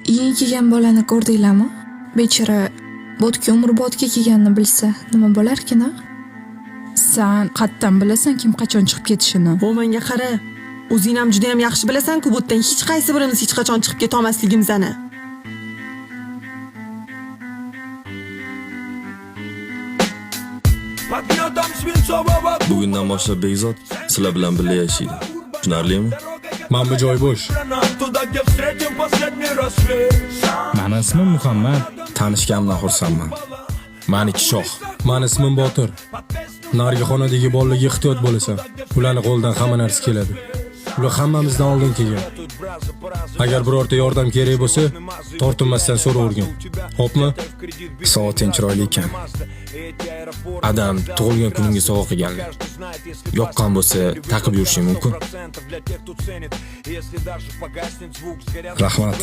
Iying kelgan bolani ko'rdinglarmi? Bechora bo'tga umrbodga kelganini bilsa, nima bo'larkin a? Sen qattan bilasan kim qachon chiqib ketishini. O menga qara. O'zing ham juda ham yaxshi bilasan-ku, bu yerdan hech qaysi birimiz hech qachon chiqib keta olmasligimizni. Bugundan boshlab Bekzod sizlar bilan birga yashaydi. Tushunarlimi? Mana bu joy bo'sh. Mani ismim Muhammad. Tanishganimdan xursandman. Meniki Shoh. Meni ismim Botir. Narigi xonadagi bolalarga ehtiyot bo'lasan. Ularning qo'lidan hamma narsa keladi. Ular hammamizdan oldin kelgan. Agar birorta yordam kerak bo'lsa, tortinmasdan so'ravergin. Xo'pmi? Soating chiroyli ekan. Adam tug'ilgan kuningga sovg'a qilganlar. Yoqqan bo'lsa, taqib yurishing mumkin. Rahmat.